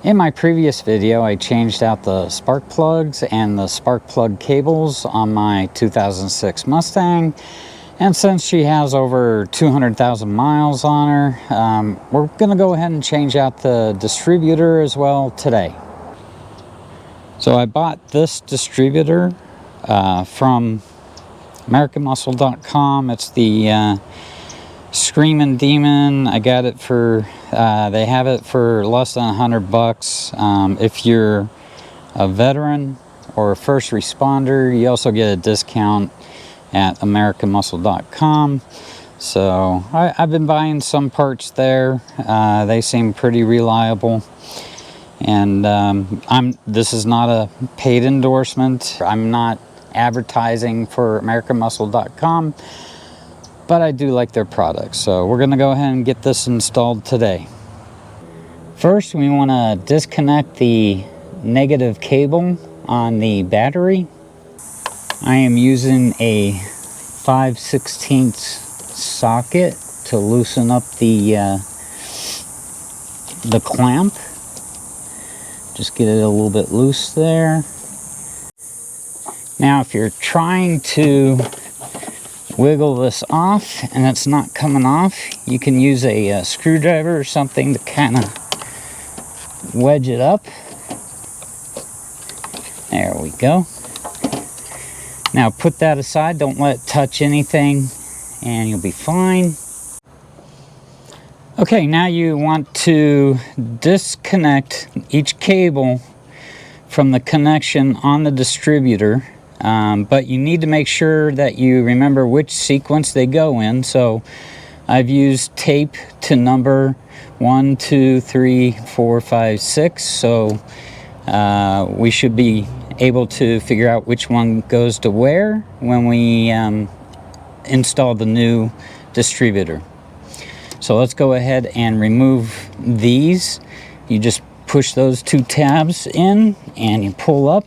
In my previous video, I changed out the spark plugs and the spark plug cables on my 2006 Mustang. And since she has over 200,000 miles on her, we're going to go ahead and change out the distributor as well today. So I bought this distributor from AmericanMuscle.com. It's the Screamin Demon. I got it for, they have it for less than $100. If you're a veteran or a first responder, you also get a discount at AmericanMuscle.com. So I've been buying some parts there. They seem pretty reliable. And this is not a paid endorsement. I'm not advertising for AmericanMuscle.com, but I do like their products. So we're gonna go ahead and get this installed today. First, we wanna disconnect the negative cable on the battery. I am using a 5/16 socket to loosen up the clamp. Just get it a little bit loose there. Now, if you're trying to wiggle this off and it's not coming off, you can use a screwdriver or something to kind of wedge it up. There we go. Now put that aside, don't let it touch anything, and you'll be fine. Okay, now you want to disconnect each cable from the connection on the distributor, but you need to make sure that you remember which sequence they go in. So I've used tape to number 1, 2, 3, 4, 5, 6. So we should be able to figure out which one goes to where when we install the new distributor. So let's go ahead and remove these. You just push those two tabs in and you pull up.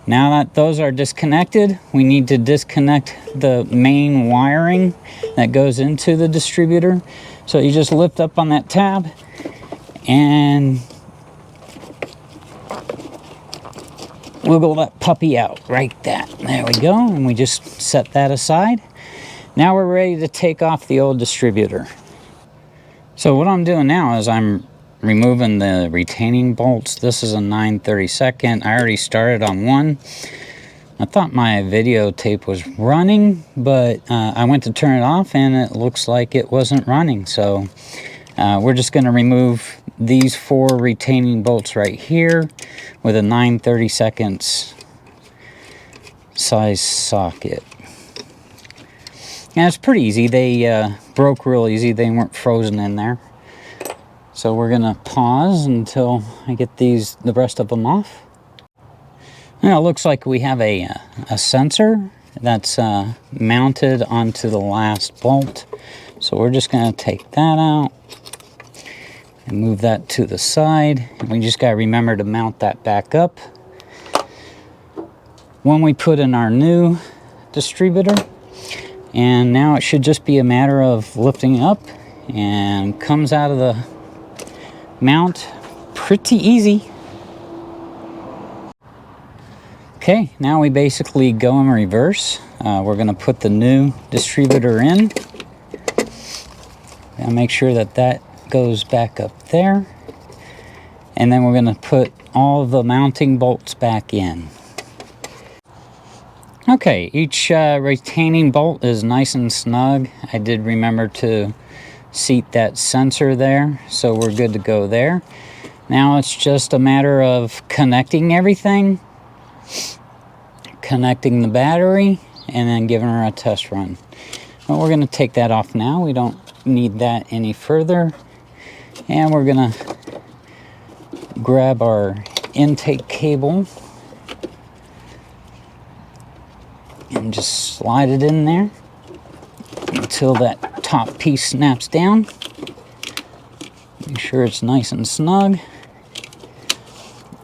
Now that those are disconnected, we need to disconnect the main wiring that goes into the distributor. So you just lift up on that tab and wiggle that puppy out, right that. There we go, and we just set that aside. Now we're ready to take off the old distributor. So what I'm doing now is I'm removing the retaining bolts. This is a 9/32. I already started on one. I thought my videotape was running, but I went to turn it off and it looks like it wasn't running. So we're just going to remove these 4 retaining bolts right here with a 9/32 size socket. And it's pretty easy. They broke real easy. They weren't frozen in there. So we're gonna pause until I get the rest of them off. Now it looks like we have a sensor that's mounted onto the last bolt. So we're just gonna take that out and move that to the side. And we just gotta remember to mount that back up when we put in our new distributor. And now it should just be a matter of lifting up, and comes out of the mount pretty easy. Okay, now we basically go in reverse. We're gonna put the new distributor in. And make sure that that goes back up there. And then we're gonna put all of the mounting bolts back in. Okay, each retaining bolt is nice and snug. I did remember to seat that sensor there, so we're good to go there. Now it's just a matter of connecting everything, connecting the battery, and then giving her a test run. But we're gonna take that off now. We don't need that any further. And we're gonna grab our intake cable and just slide it in there until that top piece snaps down. Make sure it's nice and snug.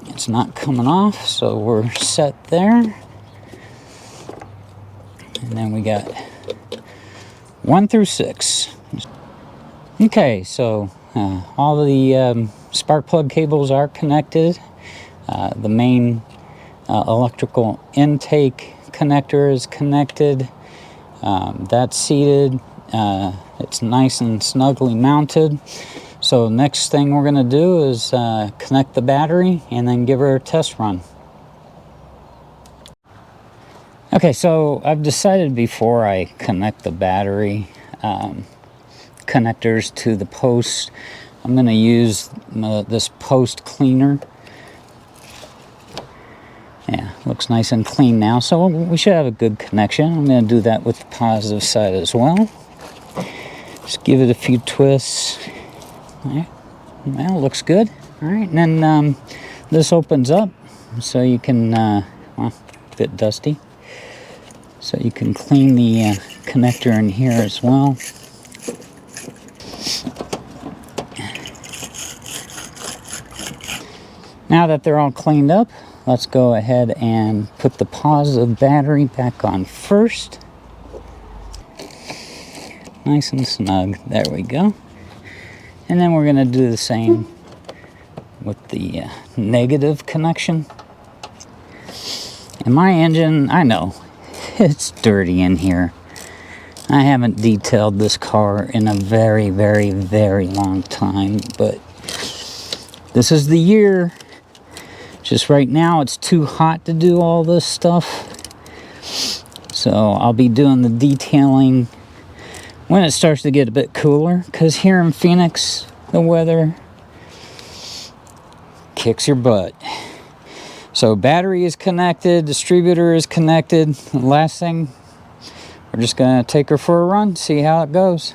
It's not coming off, so we're set there. And then we got 1 through 6. Okay, so all the spark plug cables are connected. The main electrical intake connector is connected. That's seated. It's nice and snugly mounted. So next thing we're going to do is connect the battery and then give her a test run. Okay, so I've decided before I connect the battery connectors to the post, I'm going to use this post cleaner. Yeah, looks nice and clean now, so we should have a good connection. I'm going to do that with the positive side as well. Just give it a few twists. All right. Well, looks good. All right, and then this opens up so you can, well, a bit dusty. So you can clean the connector in here as well. Now that they're all cleaned up, let's go ahead and put the positive battery back on first. Nice and snug. There we go. And then we're going to do the same with the negative connection. And my engine, I know, it's dirty in here. I haven't detailed this car in a very, very, very long time, but this is the year. Just right now, it's too hot to do all this stuff. So I'll be doing the detailing when it starts to get a bit cooler, because here in Phoenix, the weather kicks your butt. So battery is connected, distributor is connected. The last thing, we're just going to take her for a run, see how it goes.